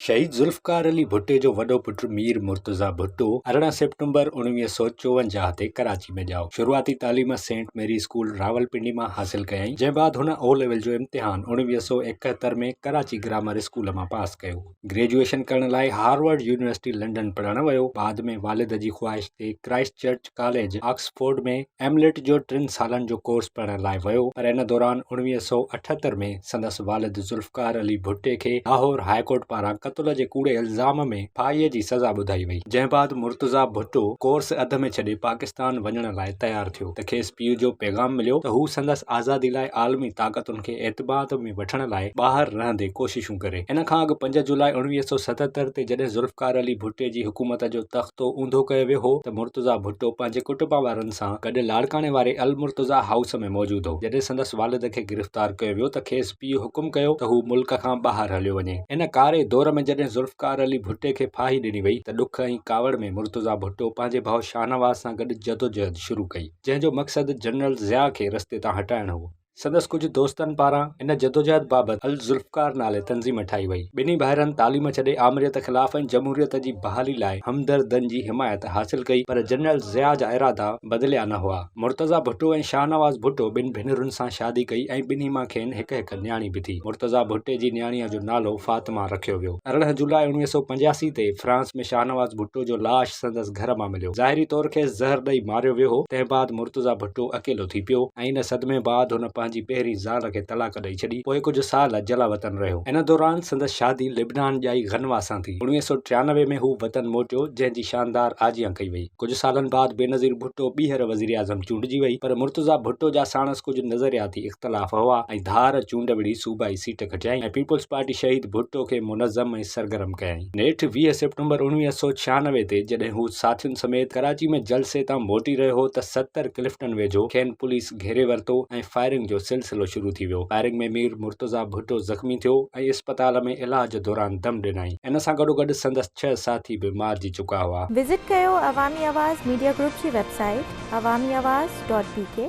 शहीद ज़ुल्फ़कार अली भुट्टे जो वॾो पुटु मीर मुर्तज़ा भुट्टो 18 सेप्टेम्बर 1954 ते कराची में ॼाओ। शुरूआती तालीम सेंट मेरी स्कूल रावलपिंडी में हासिल कयई, जंहिं बाद हुन ओ लेवल जो इम्तिहान 1971 में कराची ग्रामर स्कूल में पास कयो। ग्रेजुएशन करण लाइ हार्वर्ड यूनिवर्सिटी लंडन पढ़ण वियो। बाद में वालिद जी ख़्वाहिश ते क्राइस्ट चर्च कॉलेज ऑक्सफोर्ड में एमलेट जो 3 सालन जो कोर्स पढ़ण लाइ वियो, पर इन दौरान 1978 में संदसि वालिद ज़ुल्फ़कार अली भुट्टे खे लाहौर हाईकोर्ट पारां क़त्ल जे कूड़े इल्ज़ाम में फाहीअ जी सज़ा ॿुधाई वई, जंहिं बाद मुर्तज़ा भुट्टो कोर्स अध में छॾे पाकिस्तान वञण लाइ तयार थियो त खेसि पीउ जो पैगाम मिलियो त हू संदसि आज़ादी लाइ आलमी ताक़तुनि खे एतबाद में वठण लाइ ॿाहिरि रहंदे कोशिशूं करे। इन खां अॻु 5 जुलाई 1977 ते जॾहिं ज़ुल्फ़कार अली भुट्टे जी हुकूमत जो तख़्तो ऊंधो कयो वियो हो त मुर्तज़ा भुट्टो पंहिंजे कुटुंब वारनि सां गॾु लाड़काने वारे अल मुर्तज़ा हाउस में मौजूदु हो। जॾहिं संदसि वालिद खे गिरफ़्तार कयो वियो त खेसि पीउ हुकुम कयो त हू मुल्क खां ॿाहिरि हलियो वञे। इन कारे दौर में जॾहिं ज़ुल्फ़कार अली भुट्टे खे फाही ॾिनी वई त ॾुख ऐं कावड़ में मुर्तज़ा भुट्टो पंहिंजे भाउ शाहनवाज़ सां गॾु जदोजहद शुरू कई, जंहिंजो मक़सदु जनरल ज़िया खे रस्ते तां हटाइणु हो। संदसि कुझु दोस्तनि पारां इन जदोजहद बाबति अल ज़ुल्फ़कार नाले तंज़ीम ठाही वई। ॿिन्ही भाइरनि तालीम छॾे आमरीत ख़िलाफ़ ऐं जमहूरियत जी बहाली लाइ हमदर्दनि जी हिमायत हासिल कई, पर जनरल ज़िया जा इरादा बदिलिया न हुआ। मुर्तज़ा भुट्टो ऐं शाहनवाज़ भुट्टो ॿिनि भेनरुनि सां शादी कई ऐं ॿिन्ही मां खेनि हिकु न्याणी बि थी। मुर्तज़ा भुट्टे जी न्याणीअ जो नालो फ़ातिमा रखियो वियो। 18 जुलाई 1985 ते फ्रांस में शाहनवाज़ भुट्टो जो लाश संदसि घर मां मिलियो। ज़ाहिरी तौर खेसि ज़हर ॾेई मारियो वियो हो। तंहिं बाद मुर्तज़ा भुट्टो अकेलो थी पियो ऐं इन सदमे बाद हुन पंहिंजी पहिरीं ज़ाल खे तलाक ॾेई छॾी। पोइ कुझु साल जला वतन रहियो। इन दौरान संदसि शादी लिबनान ॼाई गनवा सां थी। 1993 में हू वतन मोटियो, जंहिंजी शानदार आजियां कई वई। कुझु सालनि बाद बेनज़ीर भुट्टो ॿीहर वज़ीर आज़म चूंडिजी वई, पर मुर्तज़ा भुट्टो जा साणसि कुझु नज़रियाती इख़्तिलाफ़ हुआ ऐं धार चूंडवड़ी सूबाई सीट खटियाई ऐं पीपुल्स पार्टी शहीद भुट्टो खे मुनज़्ज़म ऐं सरगर्म कयई। नेठि 20 सेप्टेम्बर 1996 ते जॾहिं हू साथियुनि समेत कराची में जलसे तां मोटी रहियो हो त 70 क्लिफ्टन वेझो खेनि पुलिस घेरे वरितो ऐं फायरिंग जो सिलसिलो शुरू थी वियो। फायरिंग में मीर मुर्तज़ा भुट्टो ज़ख़्मी थियो ऐं इस्पताल में इलाज दौरान दम ॾिनई। इन सां गॾोगॾु संदसि 6 साथी बि मारिजी चुका हुआ। विज़िट कयो अवामी आवाज़ मीडिया ग्रुप जी वेबसाइट awamiawaz.pk।